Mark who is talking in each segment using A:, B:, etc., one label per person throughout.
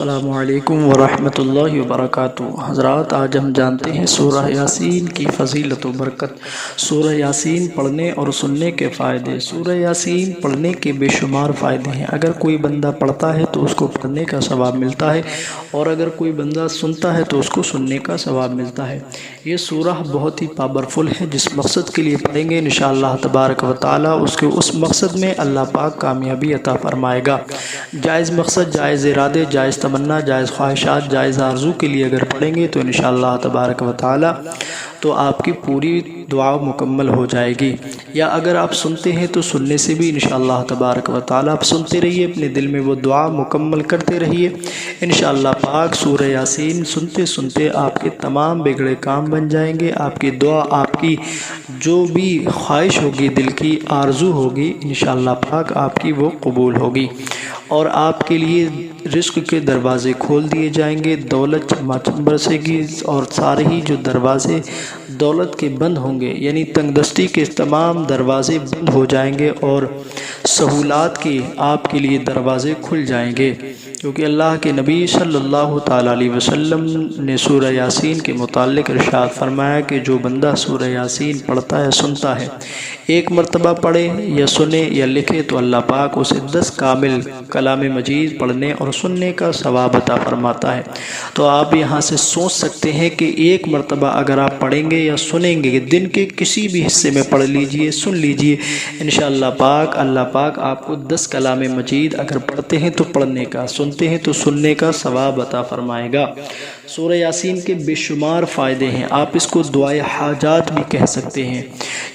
A: السلام علیکم ورحمۃ اللہ وبرکاتہ۔ حضرات، آج ہم جانتے ہیں سورہ یاسین کی فضیلت و برکت، سورہ یاسین پڑھنے اور سننے کے فائدے۔ سورہ یاسین پڑھنے کے بے شمار فائدے ہیں۔ اگر کوئی بندہ پڑھتا ہے تو اس کو پڑھنے کا ثواب ملتا ہے، اور اگر کوئی بندہ سنتا ہے تو اس کو سننے کا ثواب ملتا ہے۔ یہ سورہ بہت ہی پاورفل ہے۔ جس مقصد کے لیے پڑھیں گے انشاءاللہ تبارک و تعالی اس مقصد میں اللہ پاک کامیابی عطا فرمائے گا۔ جائز مقصد، جائز ارادے، جائز تمنا، جائز خواہشات، جائز آرزو کے لیے اگر پڑھیں گے تو انشاءاللہ تبارک و تعالی تو آپ کی پوری دعا مکمل ہو جائے گی۔ یا اگر آپ سنتے ہیں تو سننے سے بھی انشاءاللہ تبارک و تعالی آپ سنتے رہیے، اپنے دل میں وہ دعا مکمل کرتے رہیے۔ انشاءاللہ پاک سورہ یاسین سنتے سنتے آپ کے تمام بگڑے کام بن جائیں گے۔ آپ کی دعا، آپ کی جو بھی خواہش ہوگی، دل کی آرزو ہوگی، انشاءاللہ پاک آپ کی وہ قبول ہوگی، اور آپ کے لیے رزق کے دروازے کھول دیے جائیں گے، دولت چما چم برسے گی، اور سارے ہی جو دروازے دولت کے بند ہوں گے، یعنی تنگ دستی کے تمام دروازے بند ہو جائیں گے، اور سہولات کے آپ کے لیے دروازے کھل جائیں گے، کیونکہ اللہ کے نبی صلی اللہ تعالیٰ علیہ وسلم نے سورہ یاسین کے متعلق ارشاد فرمایا کہ جو بندہ سورہ یاسین پڑھتا ہے، سنتا ہے، ایک مرتبہ پڑھے یا سنے یا لکھے، تو اللہ پاک اسے 10 کامل کلام مجید پڑھنے اور سننے کا ثواب عطا فرماتا ہے۔ تو آپ یہاں سے سوچ سکتے ہیں کہ ایک مرتبہ اگر آپ پڑھیں گے یا سنیں گے، دن کے کسی بھی حصے میں پڑھ لیجئے، سن لیجئے، انشاءاللہ پاک اللہ پاک آپ کو 10 کلام مجید اگر پڑھتے ہیں تو پڑھنے کا، سنتے ہیں تو سننے کا ثواب عطا فرمائے گا۔ سورہ یاسین کے بے شمار فائدے ہیں۔ آپ اس کو دعائے حاجات بھی کہہ سکتے ہیں۔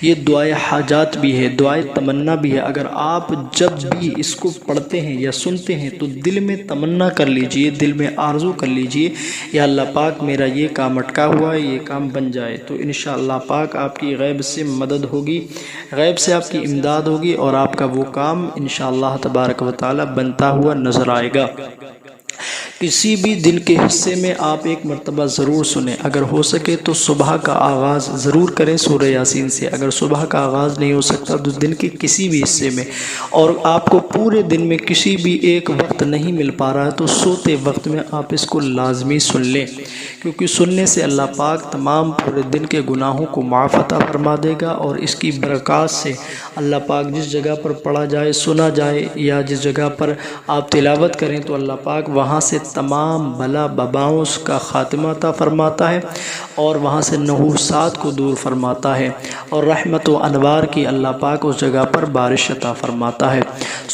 A: یہ دعائے حاجات بھی ہے، دعائے تمنا بھی ہے۔ اگر آپ جب بھی اس کو پڑھتے ہیں یا سنتے ہیں تو دل میں تمنا کر لیجئے، دل میں آرزو کر لیجئے، یا اللہ پاک میرا یہ کام اٹکا ہوا ہے، یہ کام بن جائے، تو انشاءاللہ پاک آپ کی غیب سے مدد ہوگی، غیب سے آپ کی امداد ہوگی، اور آپ کا وہ کام انشاءاللہ تبارک و تعالی بنتا ہوا نظر آئے گا۔ کسی بھی دن کے حصے میں آپ ایک مرتبہ ضرور سنیں۔ اگر ہو سکے تو صبح کا آغاز ضرور کریں سورہ یاسین سے۔ اگر صبح کا آغاز نہیں ہو سکتا تو دن کے کسی بھی حصے میں، اور آپ کو پورے دن میں کسی بھی ایک وقت نہیں مل پا رہا ہے تو سوتے وقت میں آپ اس کو لازمی سن لیں، کیونکہ سننے سے اللہ پاک تمام پورے دن کے گناہوں کو معاف عطا فرما دے گا، اور اس کی برکات سے اللہ پاک جس جگہ پر پڑھا جائے، سنا جائے، یا جس جگہ پر آپ تلاوت کریں تو اللہ پاک وہاں سے تمام بلا بباؤں کا خاتمہ عطا فرماتا ہے، اور وہاں سے نحوست کو دور فرماتا ہے، اور رحمت و انوار کی اللہ پاک اس جگہ پر بارش عطا فرماتا ہے۔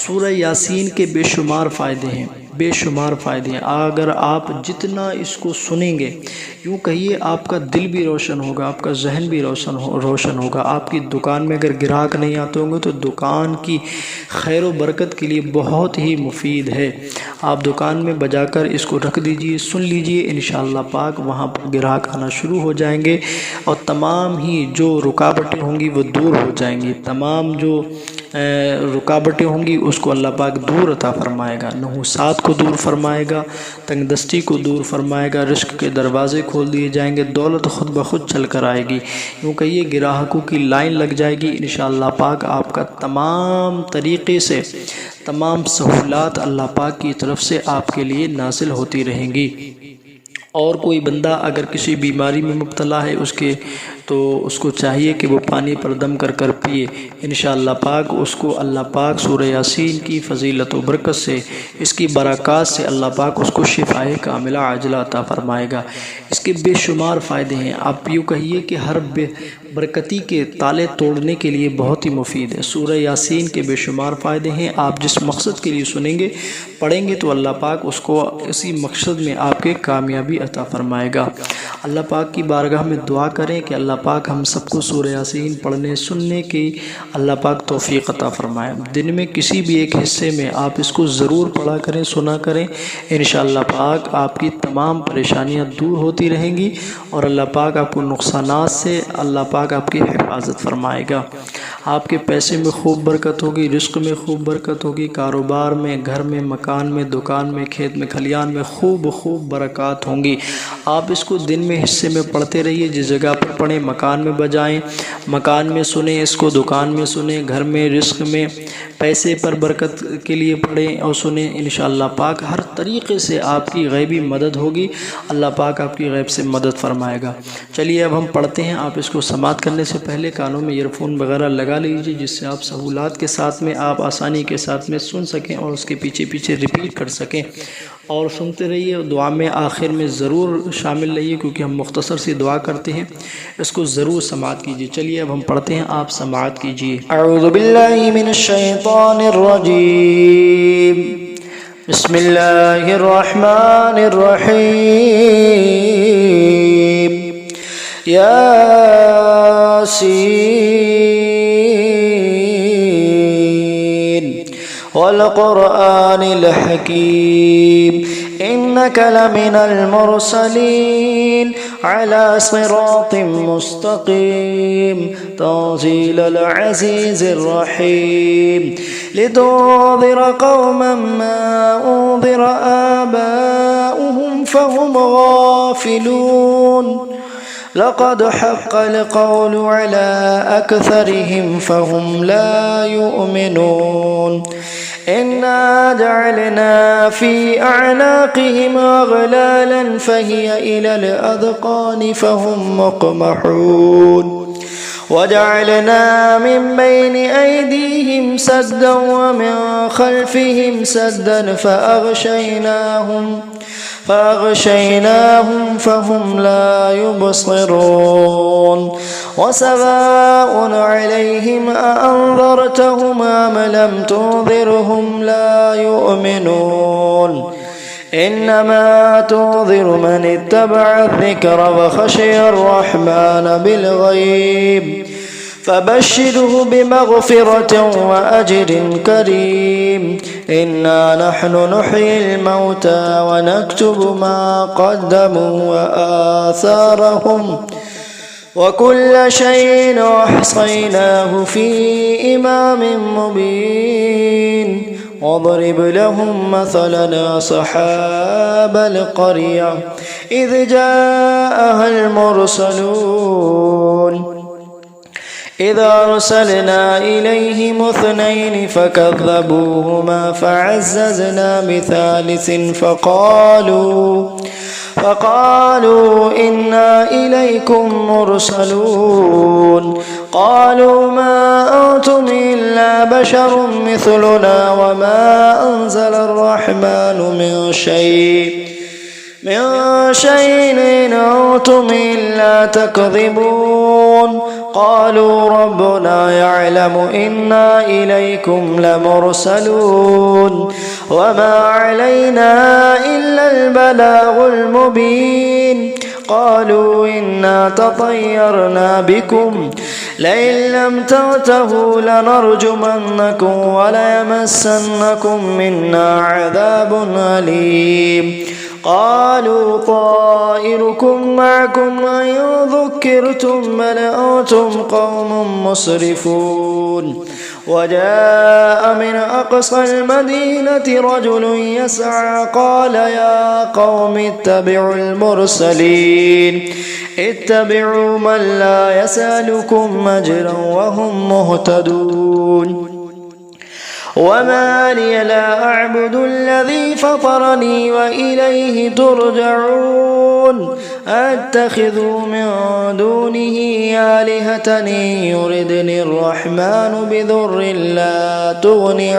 A: سورہ یاسین کے بے شمار فائدے ہیں، بے شمار فائدے ہیں۔ اگر آپ جتنا اس کو سنیں گے، یوں کہیے آپ کا دل بھی روشن ہوگا، آپ کا ذہن بھی روشن ہوگا۔ آپ کی دکان میں اگر گراہک نہیں آتے ہوں گے تو دکان کی خیر و برکت کے لیے بہت ہی مفید ہے۔ آپ دکان میں بجا کر اس کو رکھ دیجئے، سن لیجئے، انشاءاللہ پاک وہاں پر گراہک آنا شروع ہو جائیں گے، اور تمام ہی جو رکاوٹیں ہوں گی وہ دور ہو جائیں گی۔ تمام جو رکاوٹیں ہوں گی اس کو اللہ پاک دور عطا فرمائے گا، نحوست کو دور فرمائے گا، تنگ دستی کو دور فرمائے گا، رزق کے دروازے کھول دیے جائیں گے، دولت خود بخود چل کر آئے گی، یوں کہیے گراہکوں کی لائن لگ جائے گی۔ انشاءاللہ پاک آپ کا تمام طریقے سے تمام سہولات اللہ پاک کی طرف سے آپ کے لیے نازل ہوتی رہیں گی۔ اور کوئی بندہ اگر کسی بیماری میں مبتلا ہے تو اس کو چاہیے کہ وہ پانی پر دم کر کر پیے، انشاءاللہ پاک اس کو اللہ پاک سورہ یاسین کی فضیلت و برکت سے، اس کی برکات سے اللہ پاک اس کو شفائے کاملہ عاجلہ عطا فرمائے گا۔ اس کے بے شمار فائدے ہیں۔ آپ یوں کہیے کہ ہر برکتی کے تالے توڑنے کے لیے بہت ہی مفید ہے۔ سورہ یاسین کے بے شمار فائدے ہیں۔ آپ جس مقصد کے لیے سنیں گے، پڑھیں گے تو اللہ پاک اس کو اسی مقصد میں آپ کے کامیابی عطا فرمائے گا۔ اللہ پاک کی بارگاہ میں دعا کریں کہ اللہ پاک ہم سب کو سورہ یاسین پڑھنے سننے کی اللہ پاک توفیق عطا فرمائے۔ دن میں کسی بھی ایک حصے میں آپ اس کو ضرور پڑھا کریں، سنا کریں، انشاءاللہ پاک آپ کی تمام پریشانیاں دور ہوتی رہیں گی، اور اللہ پاک آپ کو نقصانات سے اللہ پاک آپ کی حفاظت فرمائے گا۔ آپ کے پیسے میں خوب برکت ہوگی، رزق میں خوب برکت ہوگی، کاروبار میں، گھر میں، مکان میں، دکان میں، کھیت میں، کھلیان میں خوب برکات ہوں گی۔ آپ اس کو دن میں حصے میں پڑھتے رہیے، جس جگہ پر پڑھیں، مکان میں بجائیں، मकान में सुने, इसको दुकान में सुने, घर में, रिस्क में, पैसे पर बरकत के लिए पढ़ें और सुने। इंशाअल्लाह पाक हर तरीक़े से आपकी गैबी मदद होगी, अल्लाह पाक आपकी गैब से मदद फरमाएगा। चलिए अब हम पढ़ते हैं। आप इसको समाअत करने से पहले कानों में ईयरफोन वगैरह लगा लीजिए, जिससे आप सहूलात के साथ में, आप आसानी के साथ में सुन सकें और उसके पीछे पीछे रिपीट कर सकें। और सुनते रहिए, दुआ में आखिर में ज़रूर शामिल रहिए, क्योंकि हम मुख्तसर सी दुआ करते हैं। इसको ज़रूर समाअत कीजिए। चलिए अब हम पढ़ते हैं, आप समाअत कीजिए। अऊज़ु बिल्लाहि मिनश शैतानिर रजीम, बिस्मिल्लाहिर रहमानिर रहीम, यासीन वल क़ुरआनिल हकीम, इन्नका लमिनल मुरसलीन अला सिरातिम मुस्तक़ीम, तंज़ीलल अज़ीज़िर रहीम, लितुन्ज़िरा क़ौमन मा उन्ज़िरा आबाउहुम फ़हुम गाफ़िलून, लक़द हक़्क़ल क़ौलु अला अक्सरिहिम फ़हुम ला युमिनून, इन्ना जअलना फ़ी अअनाक़िहिम अग़लालन फ़हिय इलल अज़क़ानि फ़हुम मुक़महून, वजअलना मिन बैनि ऐदीहिम सद्दन व मिन ख़ल्फ़िहिम सद्दन فأغشيناهم فهم لا يبصرون, وسواء عليهم أأنذرتهم أم لم تنذرهم لا يؤمنون, إنما تنذر من اتبع الذكر وخشي الرحمن بالغيب, فبشره بمغفرة وأجر كريم, إنا نحن نحيي الموتى ونكتب ما قدموا وآثارهم وكل شيء أحصيناه في إمام مبين, واضرب لهم مثلا أصحاب القرية إذ جاءها المرسلون, إذ أرسلنا إليهم اثنين فكذبوهما فعززنا بثالث فقالوا إنا إليكم مرسلون, قالوا ما أنتم إلا بشر مثلنا وما أنزل الرحمن من شيء إن أنتم إلا تكذبون, قالوا ربنا يعلم إنا إليكم لمرسلون وما علينا إلا البلاغ المبين, قالوا إنا تطيرنا بكم لئن لم تنتهوا لنرجمنكم وليمسنكم منا عذاب أليم, قالوا طائركم معكم وإن ذكرتم بل أنتم قوم مسرفون, وجاء من أقصى المدينة رجل يسعى قال يا قوم اتبعوا المرسلين, اتبعوا من لا يسألكم أجرا وهم مهتدون, وما لي لا أعبد الذي فطرني وإليه ترجعون, أتخذ من دونه آلهة يردني الرحمن بضر لا تغني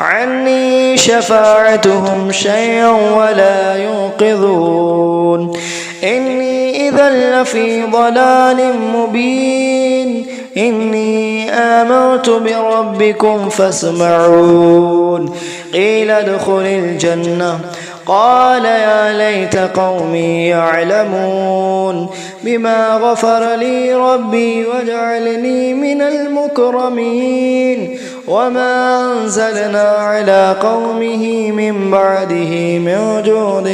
A: عني شفاعتهم شيئا ولا ينقذون, إني إذا لفي ضلال مبين, إني آمنت بربكم فاسمعون, قيل ادخل الجنة, قال يا ليت قومي يعلمون بما غفر لي ربي وجعلني من المكرمين, وما أنزلنا على قومه من بعده من جود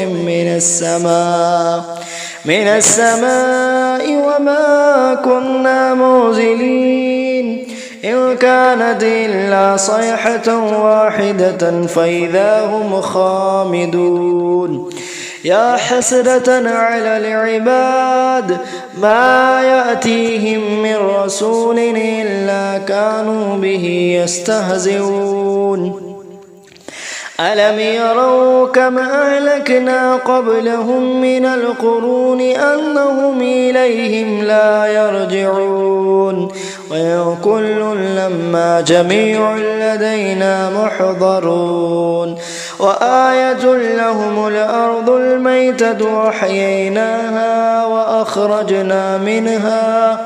A: من السماء وما كنا منزلين, إن كانت إلا صيحة واحدة فإذا هم خامدون,
B: يا حسرة على العباد ما يأتيهم من رسول إلا كانوا به يستهزئون ألم يروا كما أهلكنا قبلهم من القرون أنهم إليهم لا يرجعون وإن كل لما جميع لدينا محضرون وآية لهم الأرض الميتة وأحييناها وأخرجنا منها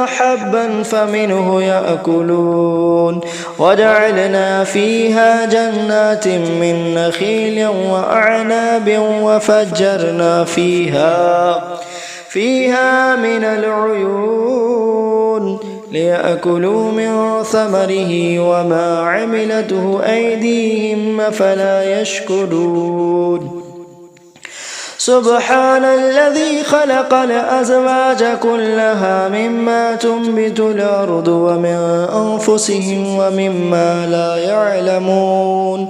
B: حبا فمنه يأكلون وجعلنا فيها جنات من نخيل وأعناب وفجرنا فيها من العيون ليأكلوا من ثمره وما عملته أيديهم فلا يشكرون سبحان الذي خلق الأزواج كلها مما تنبت الأرض ومن أنفسهم ومما لا يعلمون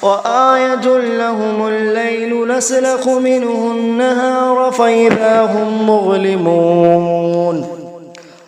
B: وآية لهم الليل نسلخ منه النهار فإذا هم مظلمون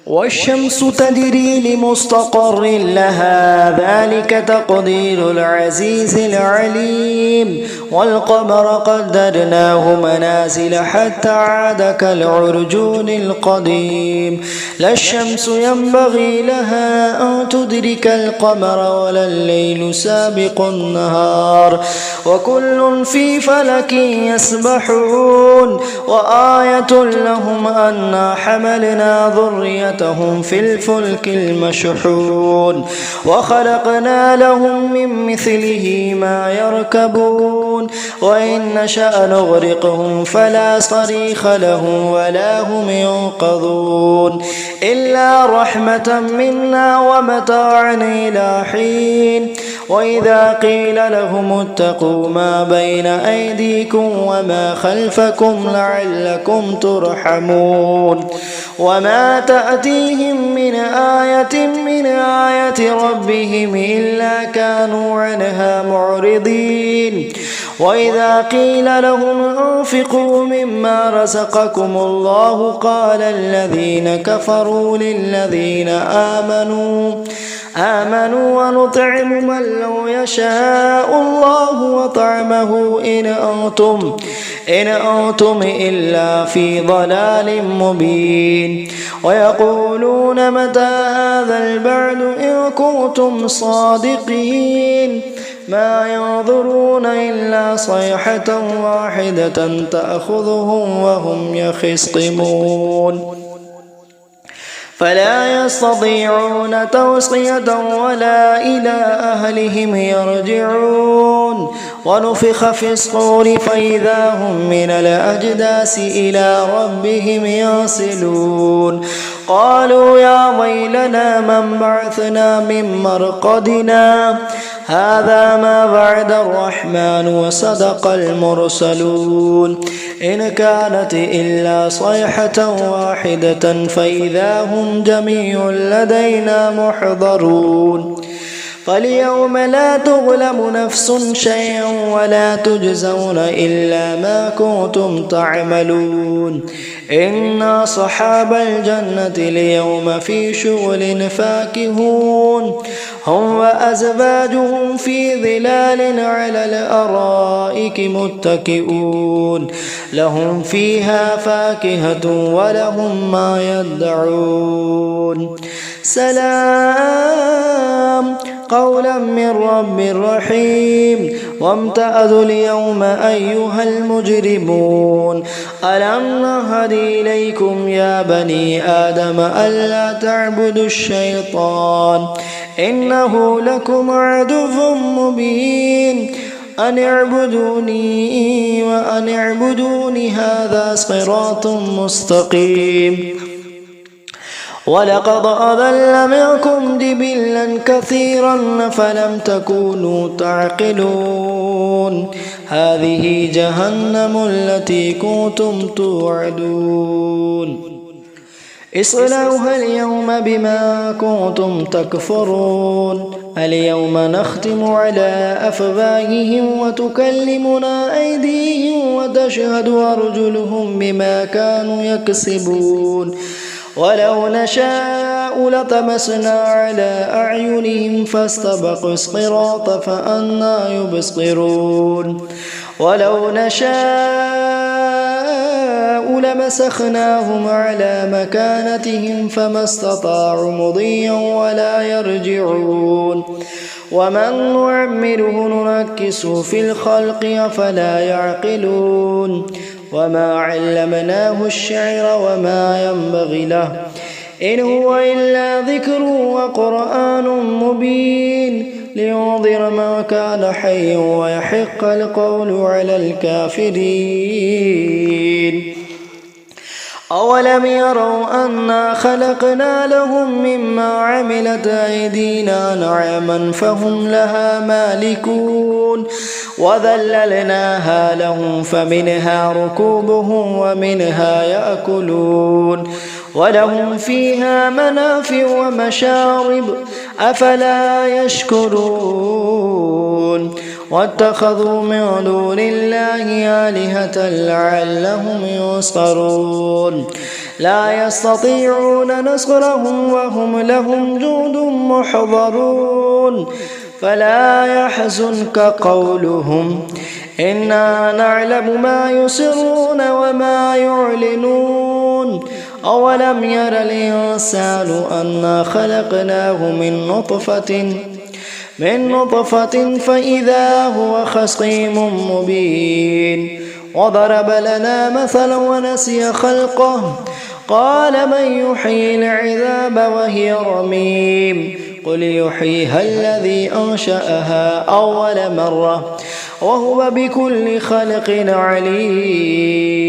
B: والشمس تجري لمستقر لها ذلك تقدير العزيز العليم والقمر قدرناه منازل حتى عاد كالعرجون القديم لا الشمس ينبغي لها أن تدرك القمر ولا الليل سابق النهار وكل في فلك يسبحون وآية لهم أنا حملنا ذريتهم في الفلك المشحون وخلقنا لهم من مثله ما يركبون وإن نشأ نغرقهم فلا صريخ لهم ولا هم ينقذون إلا رحمة منا ومتاعا إلى حين وإذا قيل لهم اتقوا ما بين أيديكم وما خلفكم لعلكم ترحمون وما تأتيهم من آية ربهم إلا كانوا عنها معرضين وإذا قيل لهم انفقوا مما رزقكم الله قال الذين كفروا للذين آمنوا ونطعم من لو يشاء الله وطعمه إن أنتم إلا في ضلال مبين ويقولون متى هذا البعد إن كنتم صادقين ما ينظرون إلا صيحة واحدة تأخذهم وهم يخصمون فلا يستطيعون توصية ولا إلى أهلهم يرجعون ونفخ في الصور فإذا هم من الأجداث إلى ربهم ينسلون قالوا يا ويلنا من بعثنا من مرقدنا هذا ما وعد الرحمن وصدق المرسلون إن كانت إلا صيحة واحدة فإذا هم جميع لدينا محضرون فاليوم لا تظلم نفس شيئا ولا تجزون إلا ما كنتم تعملون إن أصحاب الجنة اليوم في شغل فاكهون هم وأزواجهم في ظلال على الأرائك متكئون لهم فيها فاكهة ولهم ما يدعون سلام قولا من رب رحيم وامتازوا اليوم أيها المجرمون ألم نهد إليكم يا بني آدم ألا تعبدوا الشيطان إنه لكم عدو مبين أن اعبدوني وأن اعبدوني هذا صراط مستقيم ولقد أضل منكم جبلا كثيرا فلم تكونوا تعقلون هذه جهنم التي كنتم توعدون اصلوها اليوم بما كنتم تكفرون اليوم نختم على أفواههم وتكلمنا أيديهم وتشهد أرجلهم بما كانوا يكسبون ولو نشاء لطمسنا على أعينهم فاستبقوا الصراط فأنى يبصرون ولو نشاء لمسخناهم على مكانتهم فما استطاعوا مضيا ولا يرجعون ومن نعمره ننكسه في الخلق أفلا يعقلون وما علمناه الشعر وما ينبغي له إن هو إلا ذكر وقرآن مبين لينذر من كان حيا ويحق القول على الكافرين أولم يروا أنا خلقنا لهم مما عملت أيدينا نعما فهم لها مالكون وذللناها لهم فمنها ركوبهم ومنها يأكلون ولهم فيها منافع ومشارب أفلا يشكرون واتخذوا من دون الله آلهة لعلهم ينصرون لا يستطيعون نصرهم وهم لهم جند محضرون فلا يحزنك قولهم إنا نعلم ما يسرون وما يعلنون أولم ير الإنسان أنا خلقناه من نطفة فإذا هو خصيم مبين وضرب لنا مثلا ونسي خلقه قال من يحيي العظام وهي رميم قل يحييها الذي أنشأها أول مرة وهو بكل خلق عليم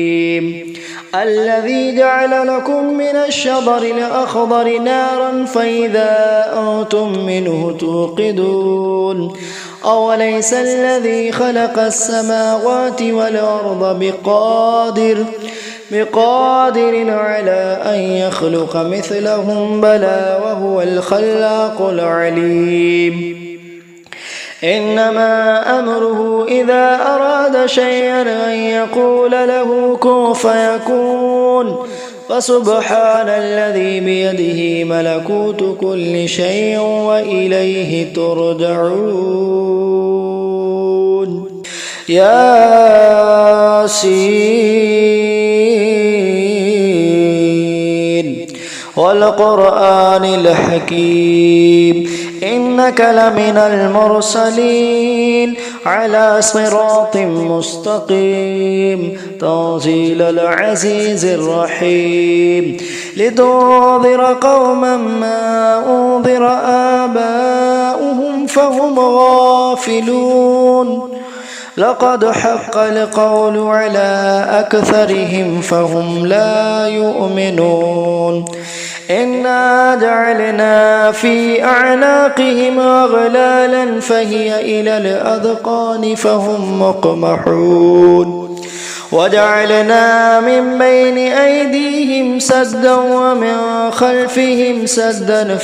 B: الذي جعل لكم من الشجر الأخضر نارا فإذا أنتم منه توقدون أوليس الذي خلق السماوات والأرض بقادر على أن يخلق مثلهم بلى وهو الخلاق العليم إنما أمره إذا أراد شيئا أن يقول له كن فيكون فسبحان الذي بيده ملكوت كل شيء وإليه ترجعون ياسين والقرآن الحكيم إنك لمن المرسلين على صراط مستقيم تنزيل العزيز الرحيم لتنذر قوما ما أنذر آباؤهم فهم غافلون لقد حق القول على أكثرهم فهم لا يؤمنون إنا جعلنا في أعناقهم أغلالا فهي إلى الأذقان فهم مقمحون وجعلنا من بين أيديهم سدا ومن خلفهم سدا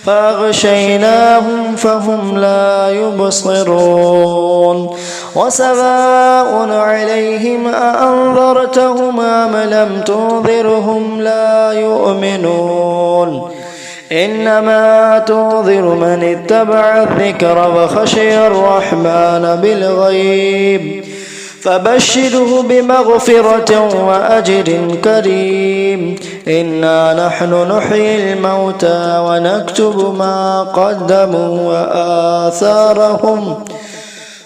B: فأغشيناهم فهم لا يبصرون وسواء عليهم أأنذرتهم أم لم تنذرهم لا يؤمنون إنما تنذر من اتبع الذكر وخشي الرحمن بالغيب فبشره بمغفرة وأجر كريم إنا نحن نحيي الموتى ونكتب ما قدموا وآثارهم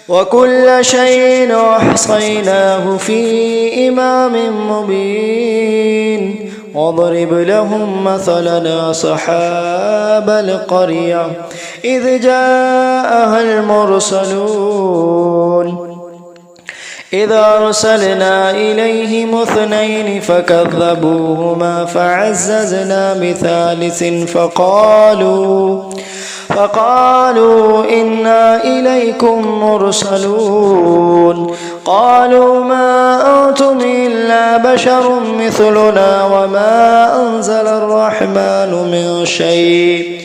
B: وكل شيء أحصيناه في إمام مبين واضرب لهم مثلا أصحاب القرية إذ جاءها المرسلون إذ أرسلنا إليهم اثنين فكذبوهما فعززنا بثالث فقالوا إنا إليكم مرسلون قالوا ما أنتم إلا بشر مثلنا وما أنزل الرحمن من شيء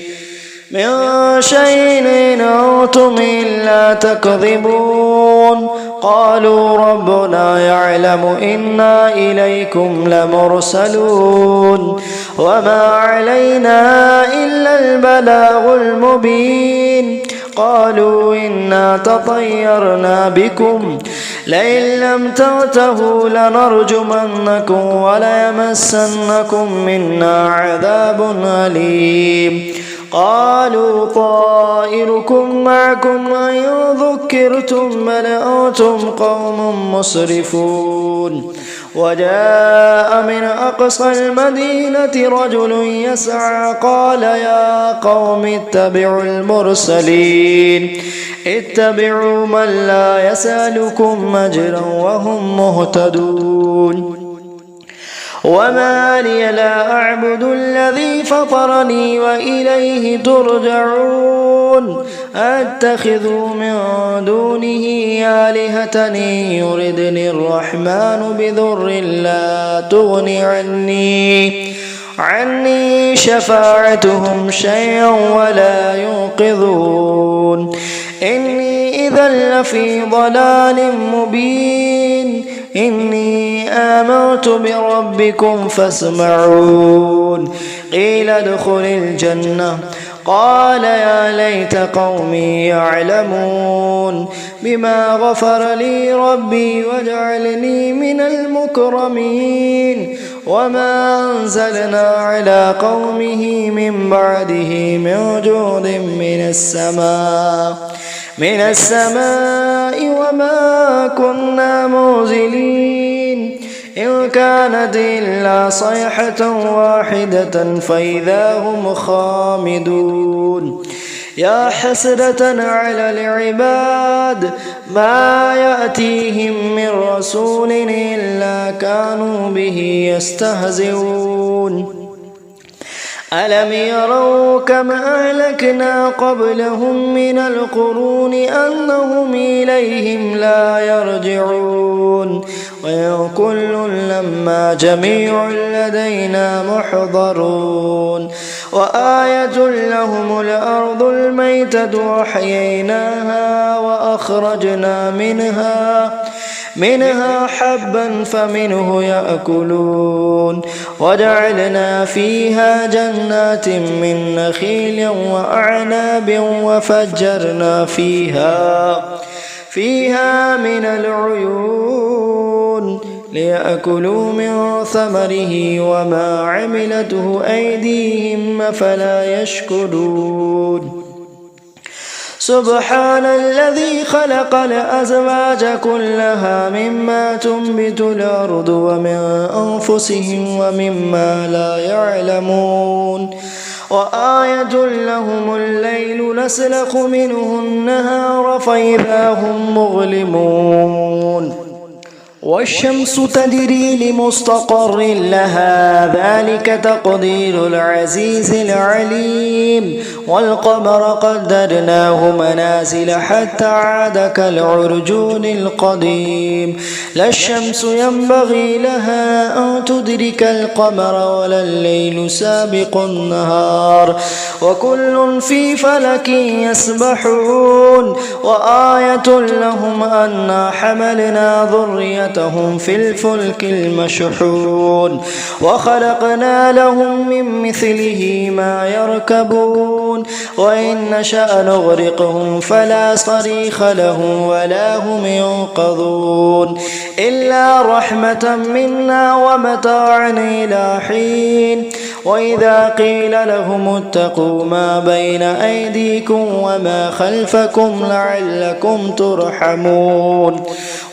B: من شيء إن أنتم إلا تكذبون قالوا ربنا يعلم إنا إليكم لمرسلون وما علينا إلا البلاغ المبين قالوا إنا تطيرنا بكم لئن لم تنتهوا لنرجمنكم وليمسنكم منا عذاب أليم قالوا طائركم معكم أن ذكرتم بل أنتم قوم مسرفون وجاء من أقصى المدينة رجل يسعى قال يا قوم اتبعوا المرسلين اتبعوا من لا يسألكم أجرا وهم مهتدون وما لي لا أعبد الذي فطرني وإليه ترجعون أتخذ من دونه آلهة يردني الرحمن بضر لا تغني عني شفاعتهم شيئا ولا ينقذون إني إذا لفي ضلال مبين إني آمنت بربكم فاسمعون قيل ادخل الجنة قال يا ليت قومي يعلمون بما غفر لي ربي وجعلني من المكرمين وما أنزلنا على قومه من بعده من جود من السماء وما كنا منزلين إن كانت إلا صيحة واحدة فإذا هم خامدون يا حسرة على العباد ما يأتيهم من رسول إلا كانوا به يستهزئون ألم يروا كما أهلكنا قبلهم من القرون أنهم إليهم لا يرجعون وإن كل لما جميع لدينا محضرون وآية لهم الأرض الميتة وأحييناها وأخرجنا منها حبا فمنه يأكلون وجعلنا فيها جنات من نخيل وأعناب وفجرنا فيها من العيون ليأكلوا من ثمره وما عملته أيديهم فلا يشكرون سبحان الذي خلق الأزواج كلها مما تنبت الأرض ومن أنفسهم ومما لا يعلمون وآية لهم الليل نسلخ منه النهار فإذا هم مظلمون والشمس تجري لمستقر لها ذلك تقدير العزيز العليم والقمر قدرناه منازل حتى عاد كالعرجون القديم لا الشمس ينبغي لها أن تدرك القمر ولا الليل سابق النهار وكل في فلك يسبحون وآية لهم أنا حملنا ذريتهم في الفلك المشحون وخلقنا لهم من مثله ما يركبون وإن نشأ نغرقهم فلا صريخ لهم ولا هم ينقذون إلا رحمة منا ومتاعا إلى حين وإذا قيل لهم اتقوا ما بين أيديكم وما خلفكم لعلكم ترحمون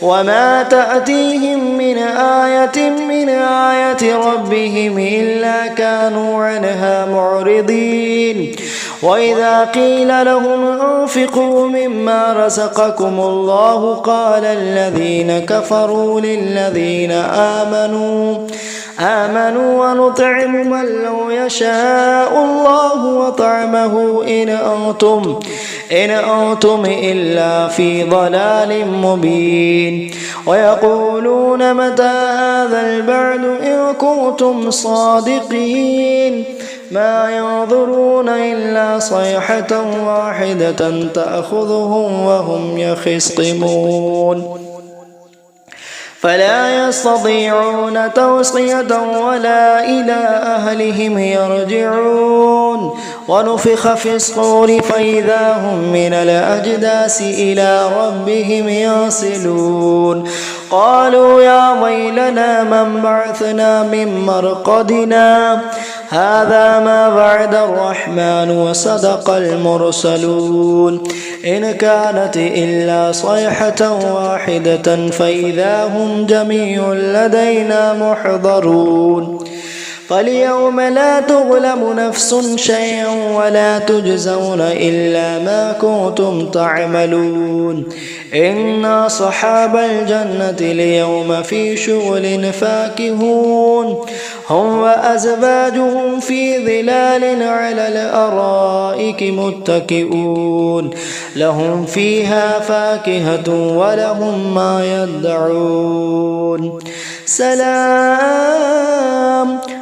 B: وما تأتيهم من آية ربهم إلا كانوا عنها معرضين وإذا قيل لهم انفقوا مما رزقكم الله قال الذين كفروا للذين آمنوا ونطعم من لو يشاء الله وطعمه إن أنتم إلا في ضلال مبين ويقولون متى هذا البعد إن كنتم صادقين ما ينظرون إلا صيحة واحدة تأخذهم وهم يخصمون فلا يستطيعون توصية ولا إلى أهلهم يرجعون ونفخ في الصور فإذا هم من الأجداث إلى ربهم ينسلون قالوا يا ويلنا من بعثنا من مرقدنا هذا ما وعد الرحمن وصدق المرسلون إن كانت إلا صيحة واحدة فإذا هم جميع لدينا محضرون فاليوم لا تظلم نفس شيئا ولا تجزون إلا ما كنتم تعملون إن أصحاب الجنة اليوم في شغل فاكهون هم وأزواجهم في ظلال على الأرائك متكئون لهم فيها فاكهة ولهم ما يدعون سلام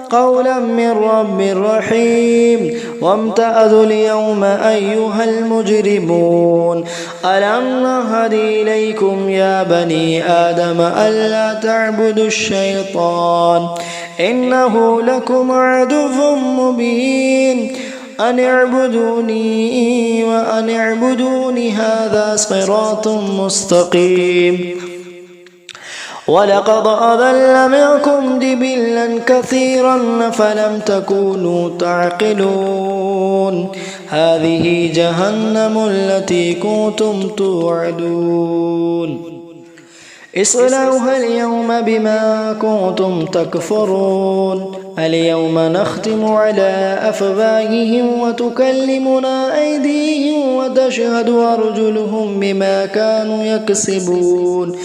B: قولا من رب رحيم وامتازوا اليوم أيها المجرمون ألم نهد إليكم يا بني آدم ألا تعبدوا الشيطان إنه لكم عدو مبين أن اعبدوني وأن اعبدوني هذا صراط مستقيم ولقد أضل منكم جبلا كثيرا فلم تكونوا تعقلون هذه جهنم التي كنتم توعدون اصلوها اليوم بما كنتم تكفرون اليوم نختم على أفواههم وتكلمنا أيديهم وتشهد أرجلهم بما كانوا يكسبون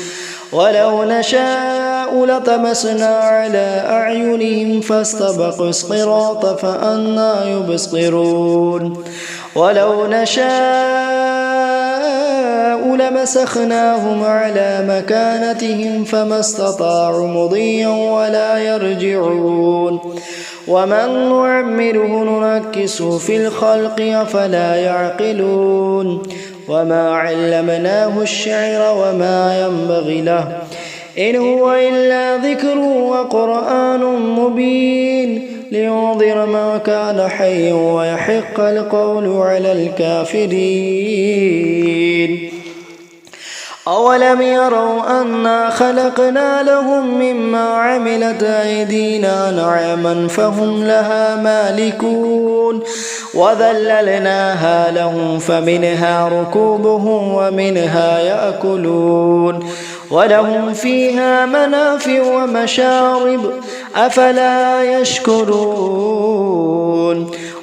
B: ولو نشاء لطمسنا على أعينهم فاستبقوا الصراط فأنى يبصرون ولو نشاء لمسخناهم على مكانتهم فما استطاعوا مضيا ولا يرجعون ومن نعمره ننكسه في الخلق أفلا يعقلون وما علمناه الشعر وما ينبغي له إن هو إلا ذكر وقرآن مبين لينذر من كان حيا ويحق القول على الكافرين أولم يروا أنا خلقنا لهم مما عملت أيدينا نعما فهم لها مالكون وذللناها لهم فمنها ركوبهم ومنها يأكلون ولهم فيها منافع ومشارب أفلا يشكرون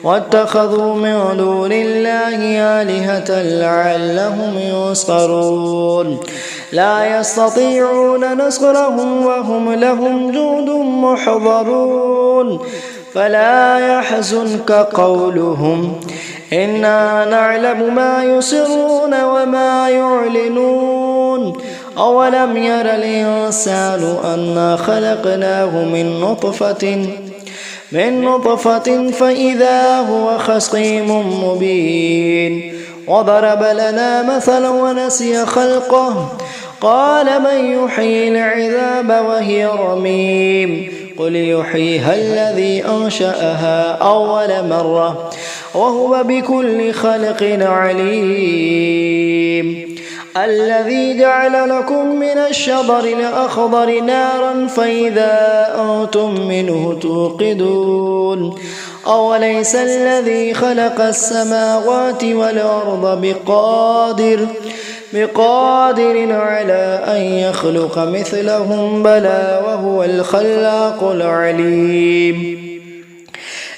B: واتخذوا من دون الله آلهة لعلهم ينصرون لا يستطيعون نصرهم وهم لهم جند محضرون فلا يحزنك قولهم إنا نعلم ما يسرون وما يعلنون أولم ير الإنسان أنا خلقناه من نطفة فإذا هو خصيم مبين وضرب لنا مثلا ونسي خلقه قال من يحيي العظام وهي رميم قل يحييها الذي أنشأها أول مرة وهو بكل خلق عليم الذي جعل لكم من الشجر الأخضر نارا فإذا أنتم منه توقدون أوليس الذي خلق السماوات والأرض بقادر على أن يخلق مثلهم بلى وهو الخلاق العليم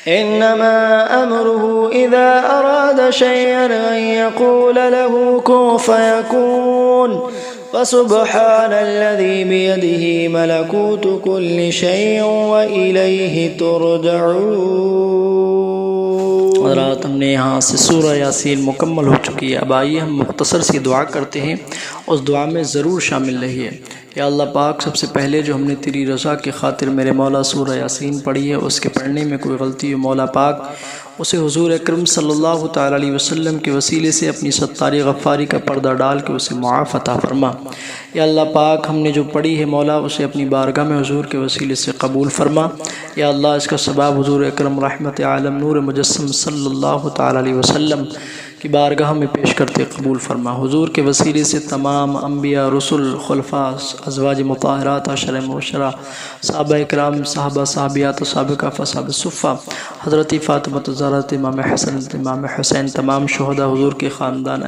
B: إنما أمره إذا أراد شيئا أن يقول له كن فيكون فسبحان الذي بيده ملكوت كل شيء وإليه ترجعون।
A: हज़रात हमने यहाँ से सूरह यासीन मुकम्मल हो चुकी है। अब आइए हम मुख्तसर सी दुआ करते हैं, उस दुआ में ज़रूर शामिल रहिए। یا اللہ پاک سب سے پہلے جو ہم نے تیری رضا کی خاطر میرے مولا سورہ یاسین پڑھی ہے، اس کے پڑھنے میں کوئی غلطی ہو مولا پاک اسے حضور اکرم صلی اللہ تعالی علیہ وسلم کے وسیلے سے اپنی ستاری غفاری کا پردہ ڈال کے اسے معاف عطا فرما۔ یا اللہ پاک ہم نے جو پڑھی ہے مولا اسے اپنی بارگاہ میں حضور کے وسیلے سے قبول فرما۔ یا اللہ اس کا ثواب حضور اکرم رحمت عالم نور مجسم صلی اللہ تعالی علیہ وسلم کی بارگاہ میں پیش کرتے قبول فرما۔ حضور کے وسیلے سے تمام انبیاء، رسل، خلفاء، ازواج مطہرات، عشرہ مبشرہ، صحابہ اکرام، صحابہ صحابیات، صحابہ فصحاب صفہ، حضرت فاطمہ الزہرا، امام حسن، امام حسین، تمام شہداء حضور کے خاندان،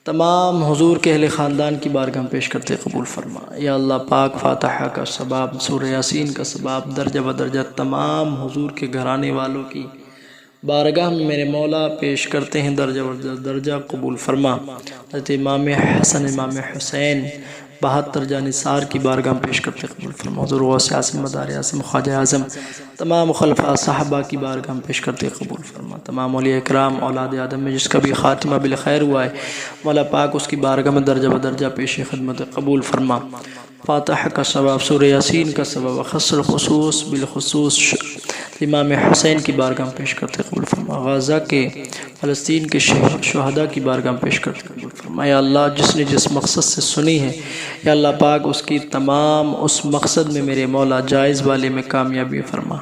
A: تمام حضور کے اہل خاندان کی بارگاہ میں پیش کرتے قبول فرما۔ یا اللہ پاک فاتحہ کا ثواب، سورہ یاسین کا ثواب درجہ بدرجہ تمام حضور کے گھرانے والوں کی بارگاہ میں میرے مولا پیش کرتے ہیں، درجہ درجہ قبول فرما۔ حضرت امام حسن، امام حسین 72 جانثار کی بارگاہ میں پیش کرتے قبول فرما۔ حضور غوث اعظم، مدار اعظم، خواجہ اعظم، تمام خلفاء صحابہ کی بارگاہ میں پیش کرتے قبول فرما۔ تمام اولیاء اکرام اولاد آدم میں جس کا بھی خاتمہ بالخیر ہوا ہے مولا پاک اس کی بارگاہ میں درجہ بدرجہ پیش خدمت قبول فرما۔ فاتحہ کا ثواب، سورہ یاسین کا ثواب خاص الخصوص بالخصوص امام حسین کی بارگاہ میں پیش کرتے قبول فرما۔ غزہ کے، فلسطین کے شہداء کی بارگاہ میں پیش کرتے قبول فرما۔ یا اللہ جس نے جس مقصد سے سنی ہے یا اللہ پاک اس کی تمام اس مقصد میں میرے مولا جائز والے میں کامیابی فرما۔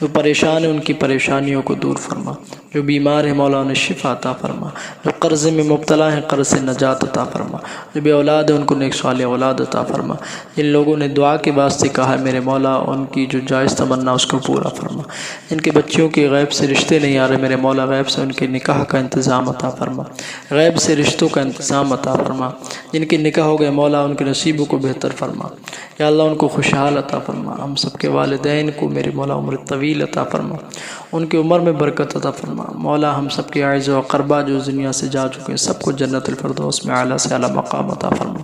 A: جو پریشان ہیں ان کی پریشانیوں کو دور فرما، جو بیمار ہیں مولا انہیں شفا عطا فرما، جو قرض میں مبتلا ہیں قرض سے نجات عطا فرما، جو بے اولاد ہیں ان کو نیک صالح اولاد عطا فرما۔ جن لوگوں نے دعا کے واسطے کہا ہے میرے مولا ان کی جو جائز تمنا اس کو پورا فرما۔ جن کے بچیوں کے غیب سے رشتے نہیں آ رہے میرے مولا غیب سے ان کے نکاح کا انتظام عطا فرما، غیب سے رشتوں کا انتظام عطا فرما۔ جن کے نکاح ہو گئے مولا ان کے نصیبوں کو بہتر فرما، یا اللہ ان کو خوشحال عطا فرما۔ ہم سب کے والدین کو میرے مولا عمر طویل عطا فرما، ان کی عمر میں برکت عطا فرما۔ مولا ہم سب کے اعز و اقربا جو اس دنیا سے جا چکے ہیں سب کو جنت الفردوس میں اعلیٰ سے اعلیٰ مقام عطا فرما۔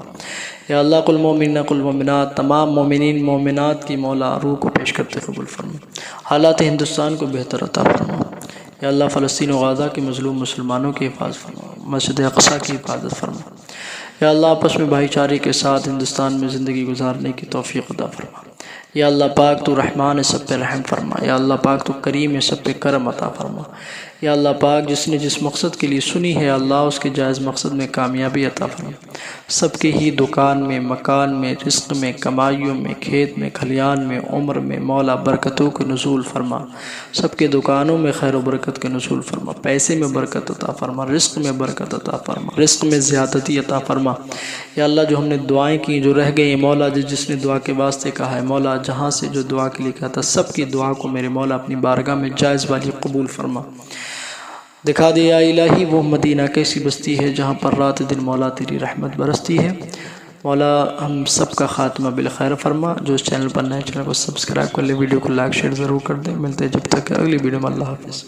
A: یا اللہ کل مومنین کل مومنات، تمام مومنین مومنات کی مولا روح کو پیش کرتے قبول فرما۔ حالات ہندوستان کو بہتر عطا فرما۔ یا اللہ فلسطین و غزہ کے مظلوم مسلمانوں کی حفاظت فرما، مسجد اقصیٰ کی حفاظت فرما۔ یا اللہ آپس میں بھائی چارے کے ساتھ ہندوستان میں زندگی گزارنے کی توفیق عطا فرما۔ یا اللہ پاک تو رحمان ہے سب پہ رحم فرما، یا اللہ پاک تو کریم ہے سب پہ کرم عطا فرما۔ یا اللہ پاک جس نے جس مقصد کے لیے سنی ہے اللہ اس کے جائز مقصد میں کامیابی عطا فرما۔ سب کے ہی دکان میں، مکان میں، رزق میں، کمائیوں میں، کھیت میں، کھلیان میں، عمر میں مولا برکتوں کے نزول فرما۔ سب کے دکانوں میں خیر و برکت کے نزول فرما، پیسے میں برکت عطا فرما، رزق میں برکت عطا فرما، رزق میں زیادتی عطا فرما۔ یا اللہ جو ہم نے دعائیں کی جو رہ گئی مولا جس نے دعا کے واسطے کہا ہے مولا جہاں سے جو دعا کے لیے کہا تھا سب کی دعا کو میرے مولا اپنی بارگاہ میں جائز والی قبول فرما۔ دکھا دے یا الہی وہ مدینہ کیسی بستی ہے جہاں پر رات دن مولا تیری رحمت برستی ہے۔ مولا ہم سب کا خاتمہ بالخیر فرما۔ جو اس چینل پر نئے چینل کو سبسکرائب کر لے، ویڈیو کو لائک شیئر ضرور کر دیں۔ ملتے ہیں جب تک اگلی ویڈیو میں، اللہ حافظ۔